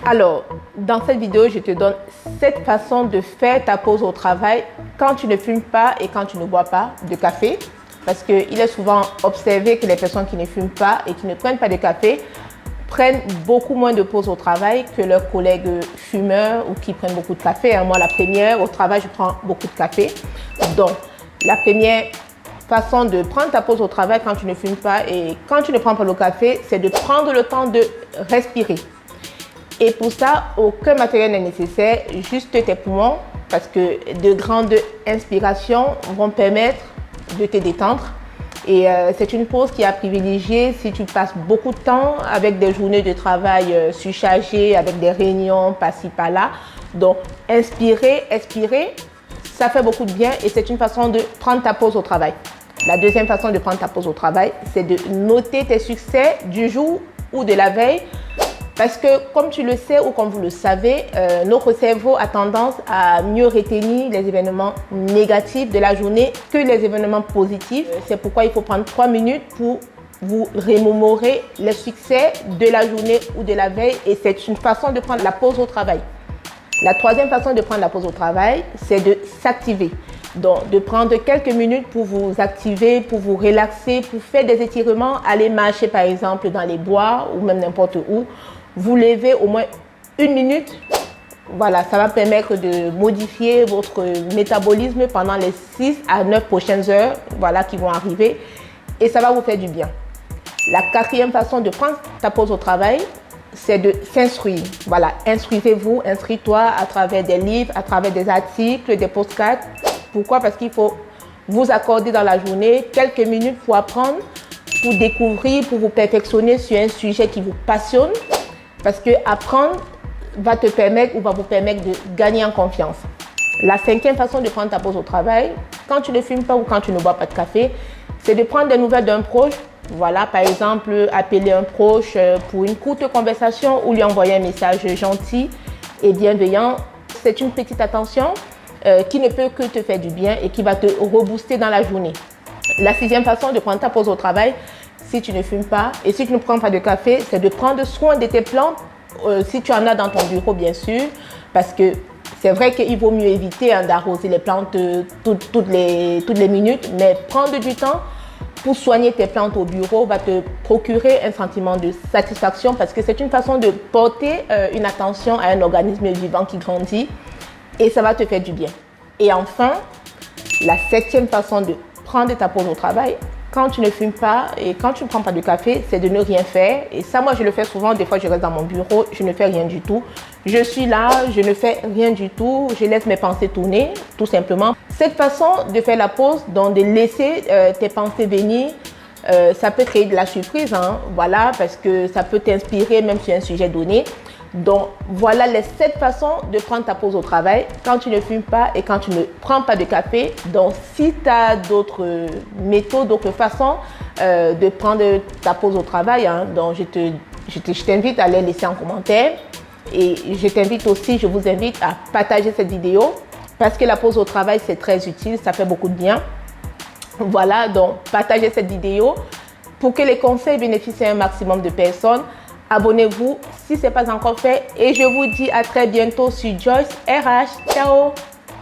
Alors, dans cette vidéo, je te donne 7 façons de faire ta pause au travail quand tu ne fumes pas et quand tu ne bois pas de café. Parce qu'il est souvent observé que les personnes qui ne fument pas et qui ne prennent pas de café prennent beaucoup moins de pauses au travail que leurs collègues fumeurs ou qui prennent beaucoup de café. Moi, la première, au travail, je prends beaucoup de café. Donc, la première façon de prendre ta pause au travail quand tu ne fumes pas et quand tu ne prends pas le café, c'est de prendre le temps de respirer. Et pour ça, aucun matériel n'est nécessaire, juste tes poumons, parce que de grandes inspirations vont permettre de te détendre. Et c'est une pause qui est à privilégier si tu passes beaucoup de temps avec des journées de travail surchargées, avec des réunions par-ci par-là. Donc, inspirer, expirer, ça fait beaucoup de bien et c'est une façon de prendre ta pause au travail. La deuxième façon de prendre ta pause au travail, c'est de noter tes succès du jour ou de la veille. Parce que, comme tu le sais ou comme vous le savez, notre cerveau a tendance à mieux retenir les événements négatifs de la journée que les événements positifs. C'est pourquoi il faut prendre 3 minutes pour vous remémorer les succès de la journée ou de la veille. Et c'est une façon de prendre la pause au travail. La troisième façon de prendre la pause au travail, c'est de s'activer. Donc, de prendre quelques minutes pour vous activer, pour vous relaxer, pour faire des étirements, aller marcher par exemple dans les bois ou même n'importe où. Vous levez au moins 1 minute. Voilà, ça va permettre de modifier votre métabolisme pendant les 6 à 9 prochaines heures, voilà, qui vont arriver. Et ça va vous faire du bien. La quatrième façon de prendre ta pause au travail, c'est de s'instruire. Voilà, instruisez-vous, instruis-toi à travers des livres, à travers des articles, des podcasts. Pourquoi? Parce qu'il faut vous accorder dans la journée quelques minutes pour apprendre, pour découvrir, pour vous perfectionner sur un sujet qui vous passionne. Parce que apprendre va te permettre ou va vous permettre de gagner en confiance. La cinquième façon de prendre ta pause au travail, quand tu ne fumes pas ou quand tu ne bois pas de café, c'est de prendre des nouvelles d'un proche. Voilà, par exemple, appeler un proche pour une courte conversation ou lui envoyer un message gentil et bienveillant. C'est une petite attention qui ne peut que te faire du bien et qui va te rebooster dans la journée. La sixième façon de prendre ta pause au travail, si tu ne fumes pas et si tu ne prends pas de café, c'est de prendre soin de tes plantes, si tu en as dans ton bureau bien sûr, parce que c'est vrai qu'il vaut mieux éviter d'arroser les plantes toutes les minutes, mais prendre du temps pour soigner tes plantes au bureau va te procurer un sentiment de satisfaction parce que c'est une façon de porter une attention à un organisme vivant qui grandit et ça va te faire du bien. Et enfin, la septième façon de prendre ta pause au travail, quand tu ne fumes pas et quand tu ne prends pas de café, c'est de ne rien faire. Et ça, moi, je le fais souvent. Des fois, je reste dans mon bureau, je ne fais rien du tout. Je suis là, je ne fais rien du tout. Je laisse mes pensées tourner, tout simplement. Cette façon de faire la pause, donc de laisser tes pensées venir, ça peut créer de la surprise, voilà, parce que ça peut t'inspirer même sur un sujet donné. Donc, voilà les 7 façons de prendre ta pause au travail quand tu ne fumes pas et quand tu ne prends pas de café. Donc, si tu as d'autres méthodes, d'autres façons de prendre ta pause au travail, donc je t'invite à les laisser en commentaire. Et je vous invite à partager cette vidéo parce que la pause au travail, c'est très utile, ça fait beaucoup de bien. Voilà, donc partagez cette vidéo pour que les conseils bénéficient à un maximum de personnes. Abonnez-vous si ce n'est pas encore fait et je vous dis à très bientôt sur Joyce RH. Ciao!